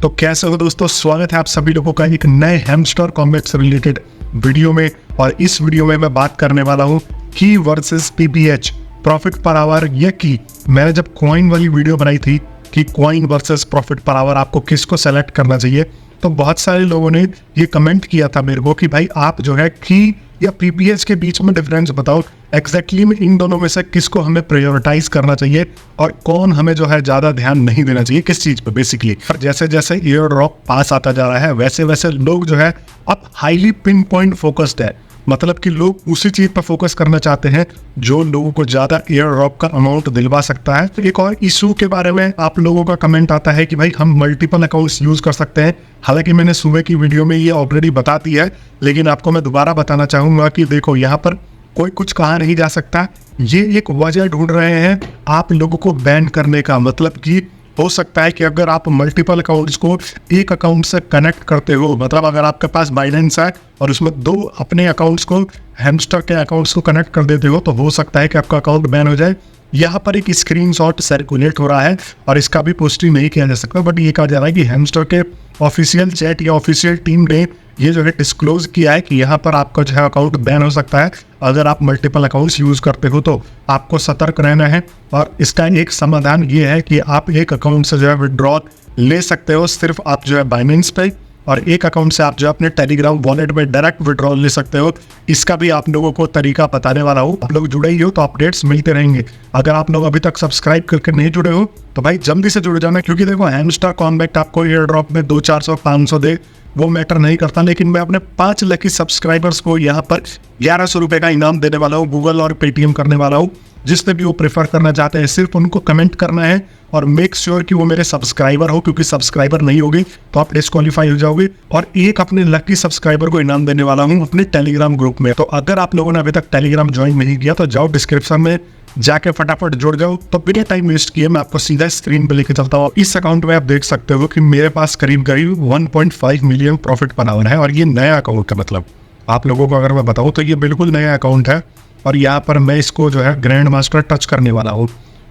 तो कैसे हो दोस्तों, स्वागत है आप सभी लोगों का एक नए हैमस्टर कॉम्बैट से रिलेटेड वीडियो में। और इस वीडियो में मैं बात करने वाला हूँ की versus PPH, profit per hour. ये की मैंने जब कॉइन वाली वीडियो बनाई थी कि coin versus profit per hour आपको किसको सेलेक्ट करना चाहिए, तो बहुत सारे लोगों ने ये कमेंट किया था मेरे को कि भाई आप जो है की या पीपीएच के बीच में डिफरेंस बताओ, एग्जैक्टली में इन दोनों में से किसको हमें प्रायोरिटाइज करना चाहिए और कौन हमें जो है ज़्यादा ध्यान नहीं देना चाहिए किस चीज़ पे बेसिकली। और जैसे जैसे एयर ड्रॉप पास आता जा रहा है वैसे वैसे लोग जो है अब हाईली पिन पॉइंट फोकस्ड है, मतलब कि लोग उसी चीज़ पर फोकस करना चाहते हैं जो लोगों को ज़्यादा एयर ड्रॉप का अमाउंट दिलवा सकता है। तो एक और इशू के बारे में आप लोगों का कमेंट आता है कि भाई हम मल्टीपल अकाउंट्स यूज़ कर सकते हैं। हालांकि मैंने सुबह की वीडियो में ये ऑलरेडी बता दी है, लेकिन आपको मैं दोबारा बताना चाहूँगा कि देखो यहाँ पर कोई कुछ कहा नहीं जा सकता। ये एक वजह ढूंढ रहे हैं आप लोगों को बैन करने का, मतलब कि हो सकता है कि अगर आप मल्टीपल अकाउंट्स को एक अकाउंट से कनेक्ट करते हो, मतलब अगर आपके पास बाइनेंस है और उसमें दो अपने अकाउंट्स को हैमस्टर के अकाउंट्स को कनेक्ट कर देते हो, तो हो सकता है कि आपका अकाउंट बैन हो जाए। यहाँ पर एक स्क्रीनशॉट सर्कुलेट हो रहा है और इसका भी पुष्टि नहीं किया जा सकता, बट ये कहा जा रहा है कि हैमस्टर के ऑफिशियल चैट या ऑफिशियल टीम ने ये जो है डिस्क्लोज किया है कि यहाँ पर आपका जो है अकाउंट बैन हो सकता है अगर आप मल्टीपल अकाउंट्स यूज़ करते हो। तो आपको सतर्क रहना है और इसका एक समाधान ये है कि आप एक अकाउंट से जो है विड्रॉल ले सकते हो सिर्फ आप जो है बाइनेंस पे, और एक अकाउंट से आप जो अपने टेलीग्राम वॉलेट में डायरेक्ट विड्रॉल ले सकते हो। इसका भी आप लोगों को तरीका बताने वाला हूँ। आप लोग जुड़े ही हो तो अपडेट्स मिलते रहेंगे। अगर आप लोग अभी तक सब्सक्राइब करके नहीं जुड़े हो तो भाई जल्दी से जुड़ जाना, क्योंकि देखो हैमस्टर कॉम्बैट आपको एयर ड्रॉप में 200, 400, 500 दे वो मैटर नहीं करता, लेकिन मैं अपने 5 लकी सब्सक्राइबर्स को यहाँ पर 1100 रुपये का इनाम देने वाला हूँ, गूगल और पेटीएम करने वाला हूँ। जिससे भी वो प्रेफर करना चाहते हैं सिर्फ उनको कमेंट करना है और मेक श्योर कि वो मेरे सब्सक्राइबर हो, क्योंकि सब्सक्राइबर नहीं होगी तो आप डिस्क्वालीफाई हो जाओगे। और एक अपने लकी सब्सक्राइबर को इनाम देने वाला हूँ अपने टेलीग्राम ग्रुप में। तो अगर आप लोगों ने अभी तक टेलीग्राम ज्वाइन नहीं किया तो जाओ डिस्क्रिप्शन में जाके फटाफट जुड़ जाओ। तो बिना टाइम वेस्ट किए मैं आपको सीधा स्क्रीन पे लेके चलता हूँ। इस अकाउंट में आप देख सकते हो कि मेरे पास करीब 1.5 मिलियन प्रॉफिट पर आवर है और ये नया अकाउंट है। मतलब आप लोगों को अगर मैं बताऊँ तो ये बिल्कुल नया अकाउंट है और यहाँ पर मैं इसको जो है ग्रैंड मास्टर टच करने वाला हूँ,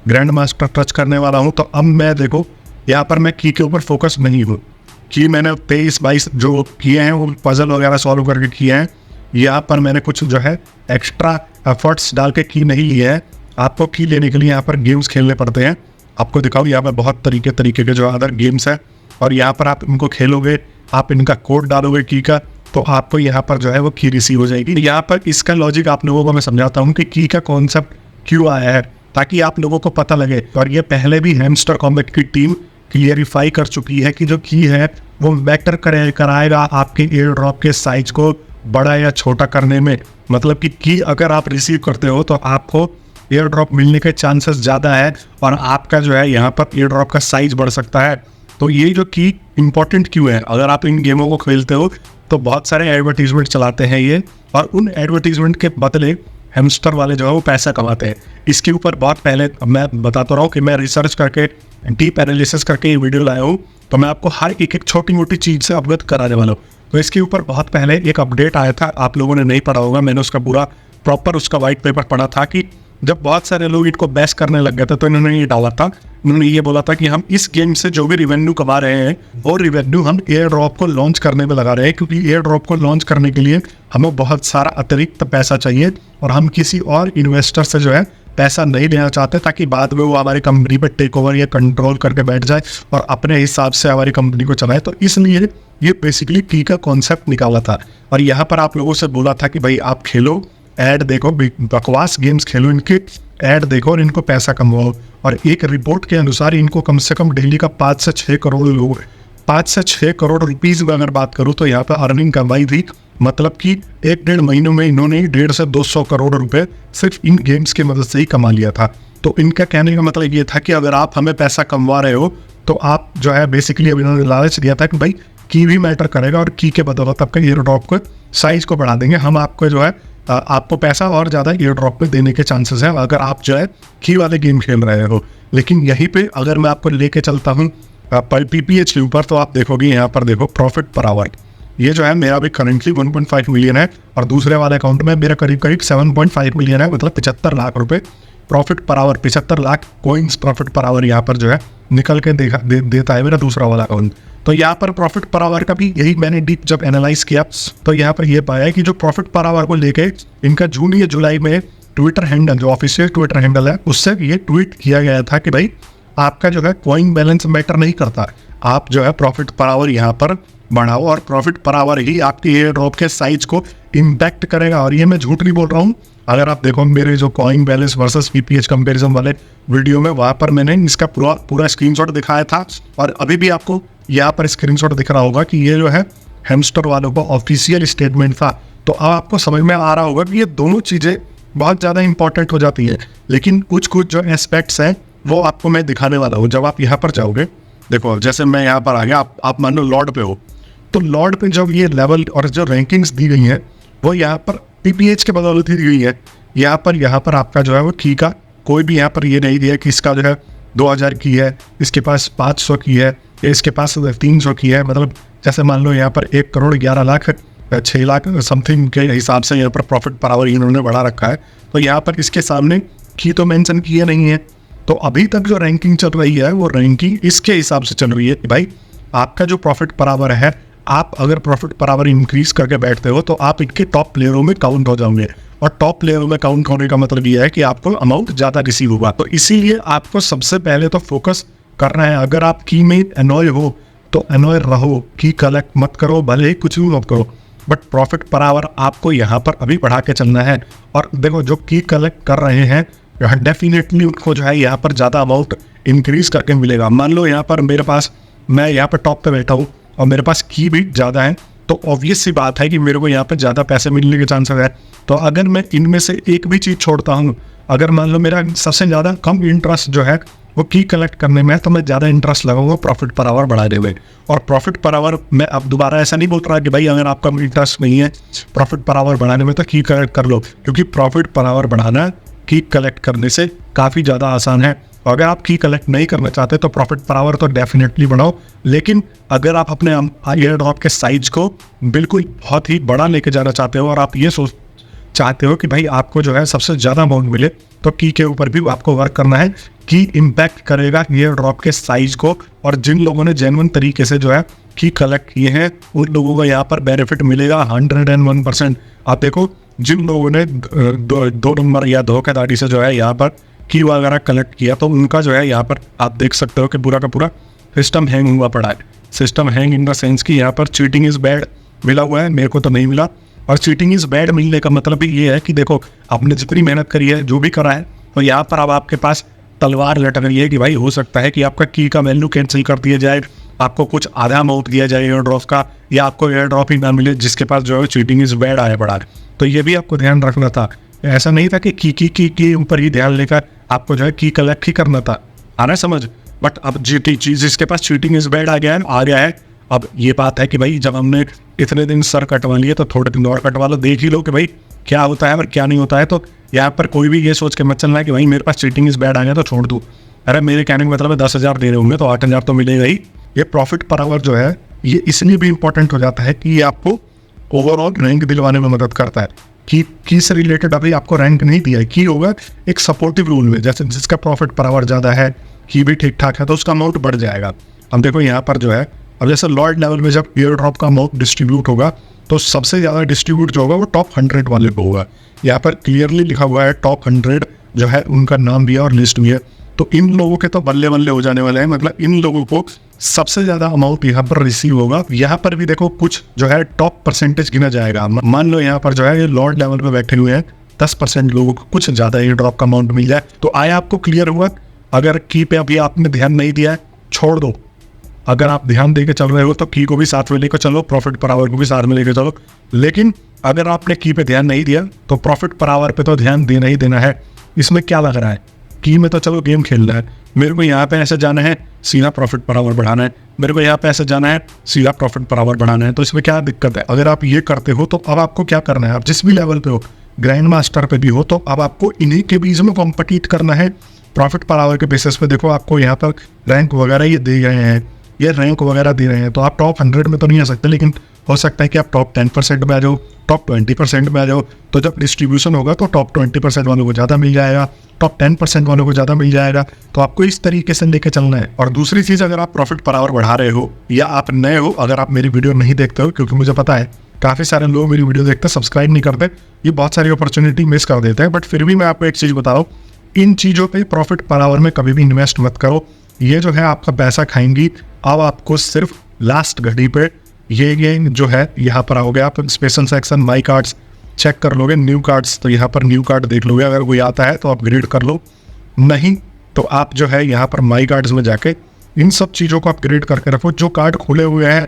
ग्रैंड मास्टर टच करने वाला हूँ। तो अब मैं देखो यहाँ पर मैं की के ऊपर फोकस नहीं हूँ। की मैंने 23-22 जो किए हैं वो पजल वगैरह सॉल्व करके किए हैं। यहाँ पर मैंने कुछ जो है एक्स्ट्रा एफर्ट्स डाल के की नहीं लिए हैं। आपको की लेने के लिए यहाँ पर गेम्स खेलने पड़ते हैं। आपको दिखाऊँ यहाँ पर बहुत तरीके के जो अदर गेम्स है और यहाँ पर आप इनको खेलोगे, आप इनका कोड डालोगे की का, तो आपको यहाँ पर जो है वो की रिसीव हो जाएगी। यहाँ पर इसका लॉजिक आप लोगों को मैं समझाता हूँ कि की का कॉन्सेप्ट क्यों आया है, ताकि आप लोगों को पता लगे। और ये पहले भी हैमस्टर कॉम्बैट की टीम क्लियरिफाई कर चुकी है कि जो की है वो मैटर कराएगा आपके एयर ड्रॉप के साइज को बड़ा या छोटा करने में। मतलब कि की अगर आप रिसीव करते हो तो आपको एयर ड्रॉप मिलने के चांसेस ज़्यादा है और आपका जो है यहाँ पर एयर ड्रॉप का साइज बढ़ सकता है। तो ये जो की इंपॉर्टेंट क्यों है, अगर आप इन गेमों को खेलते हो तो बहुत सारे एडवर्टीजमेंट चलाते हैं ये, और उन एडवर्टीजमेंट के बदले हैमस्टर वाले जो है वो पैसा कमाते हैं। इसके ऊपर बहुत पहले मैं बताता रहा हूँ कि मैं रिसर्च करके डीप एनालिसिस करके ये वीडियो लाया हूँ, तो मैं आपको हर एक छोटी मोटी चीज़ से अवगत कराने वाला हूँ। तो इसके ऊपर बहुत पहले एक अपडेट आया था, आप लोगों ने नहीं पढ़ा होगा, मैंने उसका पूरा प्रॉपर उसका वाइट पेपर पढ़ा था कि जब बहुत सारे लोग इनको बेस करने लग गए थे तो इन्होंने ये डाला था, इन्होंने ये बोला था कि हम इस गेम से जो भी रिवेन्यू कमा रहे हैं वो रिवेन्यू हम एयर ड्रॉप को लॉन्च करने में लगा रहे हैं, क्योंकि एयर ड्रॉप को लॉन्च करने के लिए हमें बहुत सारा अतिरिक्त पैसा चाहिए और हम किसी और इन्वेस्टर से जो है पैसा नहीं लेना चाहते, ताकि बाद में वो हमारी कंपनी पर टेक ओवर या कंट्रोल करके बैठ जाए और अपने हिसाब से हमारी कंपनी को चलाए। तो इसलिए ये बेसिकली की का कॉन्सेप्ट निकाला था। और यहाँ पर आप लोगों से बोला था कि भाई आप खेलो, ऐड देखो, बकवास गेम्स खेलो, इनके ऐड देखो और इनको पैसा कमवाओ। और एक रिपोर्ट के अनुसार इनको कम से कम डेली का 5 से 6 करोड़ लोग 5 से 6 करोड़ रुपीज़ में अगर बात करूँ तो यहाँ पर अर्निंग कमाई थी। मतलब कि 1-1.5 महीनों में इन्होंने 150 से 200 करोड़ रुपए सिर्फ इन गेम्स की मदद से ही कमा लिया था। तो इनका कहने का मतलब ये था कि अगर आप हमें पैसा कमवा रहे हो तो आप जो है बेसिकली अभी इन्होंने लालच दिया था कि भाई की भी मैटर करेगा और की के बदौलत आपका एयर ड्रॉप को साइज को बढ़ा देंगे, हम आपको जो है आपको पैसा और ज़्यादा एयर ड्रॉप पे देने के चांसेस हैं अगर आप जो है की वाले गेम खेल रहे हो। लेकिन यहीं पे अगर मैं आपको लेके चलता हूँ पीपीएच के ऊपर, तो आप देखोगे यहाँ पर देखो प्रॉफिट पर आवर, ये जो है मेरा भी करेंटली 1.5 मिलियन है और दूसरे वाले अकाउंट में मेरा करीब 7.5 मिलियन है, मतलब 75 लाख रुपए profit per hour, 75 lakh coins profit per hour यहाँ पर जो है निकल के देता है मेरा दूसरा वाला अकाउंट। तो यहाँ पर प्रॉफिट पर आवर का भी यही मैंने डीप जब एनालाइज किया तो यहाँ पर ये पाया कि जो प्रॉफिट पर आवर को लेके इनका जून या जुलाई में ट्विटर हैंडल, जो ऑफिशियल ट्विटर हैंडल है, उससे ये ट्वीट किया गया था कि भाई आपका जो है कॉइन बैलेंस मैटर नहीं करता, आप जो है प्रॉफिट पर आवर यहाँ पर बढ़ाओ और प्रॉफिट पर आवर ही आपके एयर ड्रॉप के साइज को इम्पैक्ट करेगा। और ये मैं झूठ नहीं बोल रहा हूँ, अगर आप देखो मेरे जो coin balance versus PPH comparison वाले वीडियो में, वहाँ पर मैंने इसका पूरा स्क्रीनशॉट दिखाया था और अभी भी आपको यहाँ पर स्क्रीनशॉट दिख रहा होगा कि ये जो है हैमस्टर वालों का ऑफिशियल स्टेटमेंट था। तो अब आपको समझ में आ रहा होगा कि ये दोनों चीज़ें बहुत ज़्यादा इंपॉर्टेंट हो जाती है, लेकिन कुछ जो एस्पेक्ट्स हैं वो आपको मैं दिखाने वाला हूँ। जब आप यहाँ पर जाओगे, देखो जैसे मैं यहाँ पर आ गया, आप मान लो लॉर्ड पे हो, तो लॉर्ड पे जब ये लेवल और जो रैंकिंग्स दी गई हैं वो यहाँ पर पीपीएच के बदौलत ही दी गई है। यहाँ पर आपका जो है वो की का कोई भी यहाँ पर ये नहीं दिया कि इसका जो है 2000 की है, इसके पास 500 की है, इसके पास 300 की है। मतलब जैसे मान लो यहाँ पर 1,11,06,00,000 समथिंग के हिसाब से यहाँ पर प्रॉफिट पर आवर इन्होंने बढ़ा रखा है। तो यहाँ पर इसके सामने की तो मेंशन किए नहीं है। तो अभी तक जो रैंकिंग चल रही है वो रैंकिंग इसके हिसाब से चल रही है कि भाई आपका जो प्रॉफिट पर आवर है, आप अगर प्रॉफिट पर आवर इंक्रीज करके बैठते हो तो आप इनके टॉप प्लेयरों में काउंट हो जाओगे। और टॉप प्लेयरों में काउंट होने का मतलब ये है कि आपको अमाउंट ज़्यादा रिसीव होगा। तो इसीलिए आपको सबसे पहले तो फोकस करना है, अगर आप की में एनॉय हो तो एनॉय रहो, की कलेक्ट मत करो, भले ही कुछ भी मत करो, बट प्रॉफिट पर आवर आपको यहाँ पर अभी बढ़ा के चलना है। और देखो जो की कलेक्ट कर रहे हैं डेफिनेटली उनको जो है यहाँ पर ज़्यादा अमाउंट इंक्रीज करके मिलेगा। मान लो यहाँ पर मेरे पास, मैं यहाँ पर टॉप पे बैठा हूँ और मेरे पास की भी ज़्यादा है, तो ऑब्वियस सी बात है कि मेरे को यहाँ पर ज़्यादा पैसे मिलने के चांसेस है। तो अगर मैं इनमें से एक भी चीज़ छोड़ता हूँ, अगर मान लो मेरा सबसे ज़्यादा कम इंटरेस्ट जो है वो की कलेक्ट करने में है, तो मैं ज़्यादा इंटरेस्ट लगाऊंगा प्रॉफिट पर आवर बढ़ाने में। और प्रॉफिट पर आवर मैं अब दोबारा ऐसा नहीं बोल रहा कि भाई अगर आपका इंटरेस्ट नहीं है प्रॉफिट पर आवर बढ़ाने में तो की कलेक्ट कर लो, क्योंकि प्रॉफिट पर आवर बढ़ाना की कलेक्ट करने से काफ़ी ज़्यादा आसान है। और अगर आप की कलेक्ट नहीं करना चाहते तो प्रॉफिट पर आवर तो डेफिनेटली बढ़ाओ, लेकिन अगर आप अपने एयर ड्रॉप के साइज को बिल्कुल बहुत ही बड़ा लेके जाना चाहते हो और आप ये सोच चाहते हो कि भाई आपको जो है सबसे ज़्यादा अमाउंट मिले, तो की के ऊपर भी आपको वर्क करना है। की इम्पैक्ट करेगा एयर ड्रॉप के साइज को, और जिन लोगों ने जेन्युइन तरीके से जो है की कलेक्ट किए हैं उन लोगों को यहाँ पर बेनिफिट मिलेगा 101%। आप देखो जिन लोगों ने दो नंबर या धोखाधड़ी से जो है यहाँ पर की वगैरह कलेक्ट किया, तो उनका जो है यहाँ पर आप देख सकते हो कि पूरा का पूरा सिस्टम हैंग हुआ पड़ा है। System hang in the sense कि यहाँ पर चीटिंग इज़ बैड मिला हुआ है, मेरे को तो नहीं मिला। और चीटिंग इज़ बैड मिलने का मतलब भी ये है कि देखो आपने जितनी मेहनत करी है, जो भी करा है, तो यहाँ पर अब आपके पास तलवार लटक रही है कि भाई हो सकता है कि आपका की का वैल्यू कैंसिल कर दिया जाए, आपको कुछ आधा अमाउंट दिया जाए एयर ड्रॉप का, या आपको एयर ड्रॉप ही ना मिले जिसके पास जो है चीटिंग इज़ बैड आया पड़ा है। तो ये भी आपको ध्यान रखना था। ऐसा नहीं था कि की ऊपर ही ध्यान लेकर आपको जो है की कलेक्ट ही करना था, आना समझ। बट अब चीज़ जिसके पास चीटिंग इज़ बैड आ गया है। अब ये बात है कि भाई जब हमने इतने दिन सर कटवा लिए तो थोड़े दिन और कटवा लो, देख ही लो कि भाई क्या होता है और क्या नहीं होता है। तो यहाँ पर कोई भी ये सोच के मत चलना है कि भाई मेरे पास चीटिंग इज़ बैड आ गया तो छोड़ दूँ। अरे मेरे कहने का मतलब है 10,000 दे रहे होंगे तो 8,000 तो मिलेगा ही। ये प्रॉफिट पर आवर जो है ये इसलिए भी इंपॉर्टेंट हो जाता है कि ये आपको ओवरऑल रैंक दिलवाने में मदद करता है। की से रिलेटेड अभी आपको रैंक नहीं दिया है, की होगा एक सपोर्टिव रूल में, जैसे जिसका प्रॉफिट पर आवर ज़्यादा है, की भी ठीक ठाक है, तो उसका अमाउंट बढ़ जाएगा। अब देखो यहाँ पर जो है, अब जैसे लॉर्ड लेवल में जब एयर ड्रॉप का अमाउंट डिस्ट्रीब्यूट होगा तो सबसे ज़्यादा डिस्ट्रीब्यूट जो होगा वो टॉप 100 वाले को होगा। यहाँ पर क्लियरली लिखा हुआ है टॉप 100 जो है उनका नाम भी है और लिस्ट भी है। तो इन लोगों के तो बल्ले बल्ले हो जाने वाले हैं, मतलब इन लोगों को सबसे ज़्यादा अमाउंट यहाँ पर रिसीव होगा। यहाँ पर भी देखो कुछ जो है टॉप परसेंटेज गिना जाएगा। मान लो यहाँ पर जो है ये लॉर्ड लेवल पे बैठे हुए हैं, 10% लोगों को कुछ ज़्यादा एयर ड्रॉप का अमाउंट मिल जाए। तो आया आपको क्लियर हुआ। अगर की पे अभी आपने ध्यान नहीं दिया है छोड़ दो, अगर आप ध्यान दे के चल रहे हो तो की को भी साथ में लेकर चलो, प्रॉफिट पर आवर को भी साथ में लेकर चलो। लेकिन अगर आपने की पे ध्यान नहीं दिया तो प्रॉफिट पर आवर पे तो ध्यान देना ही देना है। इसमें क्या लग रहा है, की में तो चलो गेम खेलना है, मेरे को यहाँ पे ऐसे जाना है सीधा प्रॉफिट पर आवर बढ़ाना है, मेरे को यहाँ पे ऐसे जाना है सीधा प्रॉफिट पर आवर बढ़ाना है। तो इसमें क्या दिक्कत है? अगर आप ये करते हो तो अब आपको क्या करना है, आप जिस भी लेवल पे हो, ग्रैंड मास्टर पे भी हो, तो अब आपको इन्हीं के बीच में कॉम्पिटिट करना है प्रॉफिट पर आवर के बेसिस पे। देखो आपको यहाँ पर रैंक वगैरह ये दे गए हैं, ये रैंक वगैरह दे रहे हैं, तो आप टॉप 100 में तो नहीं आ सकते, लेकिन हो सकता है कि आप टॉप 10% में आ जाओ, टॉप 20% में आ जाओ। तो जब डिस्ट्रीब्यूशन होगा तो टॉप 20% वालों को ज़्यादा मिल जाएगा, टॉप 10% वालों को ज़्यादा मिल जाएगा। तो आपको इस तरीके से लेके चलना है। और दूसरी चीज़, अगर आप प्रॉफिट पर आवर बढ़ा रहे हो या आप नए हो, अगर आप मेरी वीडियो नहीं देखते हो, क्योंकि मुझे पता है काफ़ी सारे लोग मेरी वीडियो देखते हैं, सब्सक्राइब नहीं करते, ये बहुत सारी अपॉर्चुनिटी मिस कर देते हैं। बट फिर भी मैं आपको एक चीज़ बता रहा हूँ, इन चीज़ों पे प्रॉफिट पर आवर में कभी भी इन्वेस्ट मत करो। ये जो है आपका पैसा खाएंगी। अब आपको सिर्फ लास्ट घड़ी पे ये जो है यहाँ पर आओगे आप, special section my cards check कर लोगे, न्यू कार्ड्स, तो यहाँ पर न्यू कार्ड देख लोगे। अगर कोई आता है तो अपग्रेड कर लो, नहीं तो आप जो है यहाँ पर माई कार्ड्स में जाके इन सब चीज़ों को अपग्रेड करके रखो। जो कार्ड खुले हुए हैं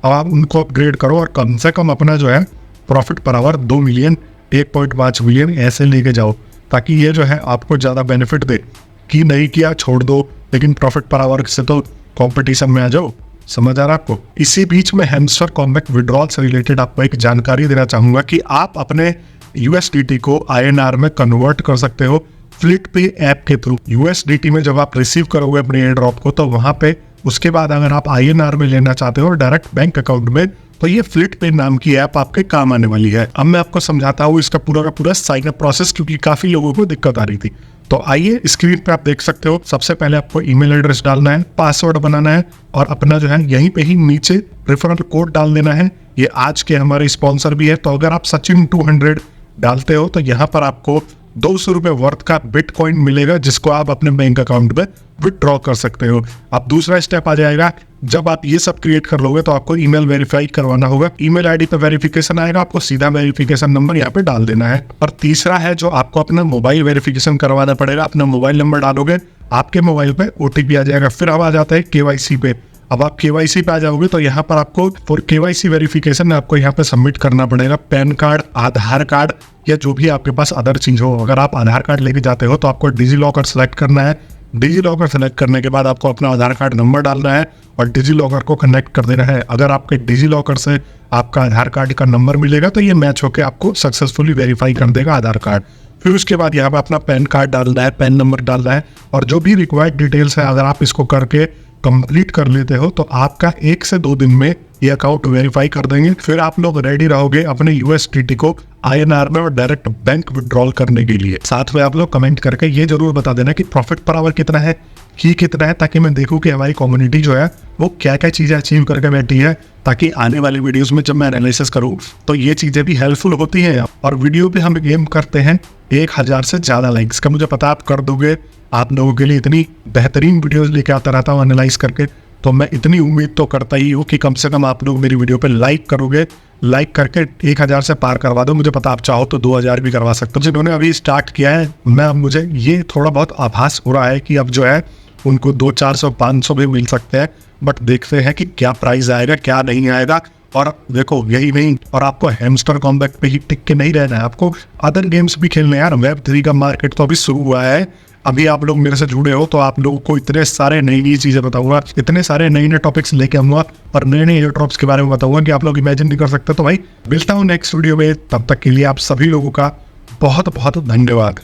अब आप उनको अपग्रेड करो, और कम से कम अपना जो है profit per hour 2 million 1.5 million ऐसे लेके जाओ, ताकि ये जो है आपको ज़्यादा बेनिफिट दे। कि नहीं किया छोड़ दो, लेकिन प्रॉफिट पर आवर से तो कंपटीशन में आ जाओ। समझ आ रहा है आपको? इसी बीच में हैमस्टर कॉम्बैक्ट विड्रॉल से रिलेटेड आपको एक जानकारी देना चाहूँगा कि आप अपने USDT को INR में कन्वर्ट कर सकते हो फ्लिटपे ऐप के थ्रू। USDT में जब आप रिसीव करोगे अपने एयर ड्रॉप को, तो वहाँ पे उसके बाद अगर आप INR में लेना चाहते हो डायरेक्ट बैंक अकाउंट में, तो ये फ्लिटपे नाम की ऐप आपके काम आने वाली है। अब मैं आपको समझाता हूँ इसका पूरा का पूरा साइन अप प्रोसेस, क्योंकि काफ़ी लोगों को दिक्कत आ रही थी। तो आइए, स्क्रीन पे आप देख सकते हो। सबसे पहले आपको ईमेल एड्रेस डालना है, पासवर्ड बनाना है, और अपना जो है यहीं पे ही नीचे रेफरल कोड डाल देना है। ये आज के हमारे स्पॉन्सर भी है। तो अगर आप सचिन 200 डालते हो तो यहाँ पर आपको 200 रुपये वर्थ का बिटकॉइन मिलेगा, जिसको आप अपने बैंक अकाउंट में विथड्रॉ कर सकते हो। अब दूसरा स्टेप आ जाएगा, जब आप ये सब क्रिएट कर लोगे तो आपको ईमेल वेरीफाई करवाना होगा। ईमेल आईडी पे वेरिफिकेशन आएगा, आपको सीधा वेरिफिकेशन नंबर यहाँ पे डाल देना है। और तीसरा है जो आपको अपना मोबाइल वेरिफिकेशन करवाना पड़ेगा। अपना मोबाइल नंबर डालोगे, आपके मोबाइल पे OTP आ जाएगा। फिर अब आ जाता है KYC पे। अब आप KYC पे आ जाओगे तो यहाँ पर आपको फॉर KYC वेरिफिकेशन आपको यहाँ पे सबमिट करना पड़ेगा पैन कार्ड, आधार कार्ड, या जो भी आपके पास अदर चीज़ हो। अगर आप आधार कार्ड लेके जाते हो तो आपको डिजी लॉकर सेलेक्ट करना है। डिजी लॉकर सेलेक्ट करने के बाद आपको अपना आधार कार्ड नंबर डालना है और डिजी लॉकर को कनेक्ट कर देना है। अगर आपके डिजी लॉकर से आपका आधार कार्ड का नंबर मिलेगा तो ये मैच होकर आपको सक्सेसफुली वेरीफाई कर देगा आधार कार्ड। फिर उसके बाद यहाँ पे अपना पैन कार्ड डालना है, पैन नंबर डालना है, और जो भी रिक्वायर्ड डिटेल्स है अगर आप इसको करके कंप्लीट कर लेते हो तो आपका 1 से 2 दिन में ये अकाउंट वेरीफाई कर देंगे। फिर आप लोग रेडी रहोगे अपने USDT को INR में और डायरेक्ट बैंक विड्रॉल करने के लिए। साथ में आप लोग कमेंट करके ये जरूर बता देना कि प्रॉफिट पर आवर कितना है, की कितना है, ताकि मैं देखूं कि हमारी कम्युनिटी जो है वो क्या क्या चीज़ें अचीव करके बैठी है, ताकि आने वाली वीडियोस में जब मैं एनालिसिस करूं तो ये चीज़ें भी हेल्पफुल होती हैं। और वीडियो पे हम एम करते हैं 1000 से ज़्यादा लाइक्स का। मुझे पता आप कर दोगे, आप लोगों के लिए इतनी बेहतरीन वीडियोस लेके आता रहता हूँ एनालाइज करके, तो मैं इतनी उम्मीद तो करता ही हूँ कि कम से कम आप लोग मेरी वीडियो पे लाइक करोगे। लाइक करके 1000 से पार करवा दो। मुझे पता आप चाहो तो 2000 भी करवा सकते हो। जिन्होंने अभी स्टार्ट किया है, मैं मुझे ये थोड़ा बहुत आभास हो रहा है कि अब जो है उनको 200, 400, 500 भी मिल सकते हैं। बट देखते हैं कि क्या प्राइस आएगा, क्या नहीं आएगा। और देखो, यही नहीं, और आपको हैमस्टर कॉम्बैक्ट पे ही टिक के नहीं रहना है, आपको अदर गेम्स भी खेलने हैं यार। Web3 का मार्केट तो अभी शुरू हुआ है। अभी आप लोग मेरे से जुड़े हो तो आप लोगों को इतने सारे नई चीज़ें बताऊंगा, इतने सारे नए टॉपिक्स लेके आऊंगा और नए एयर ड्रॉप्स के बारे में बताऊंगा कि आप लोग इमेजिन नहीं कर सकते। तो भाई मिलता हूँ नेक्स्ट वीडियो में, तब तक के लिए आप सभी लोगों का बहुत बहुत धन्यवाद।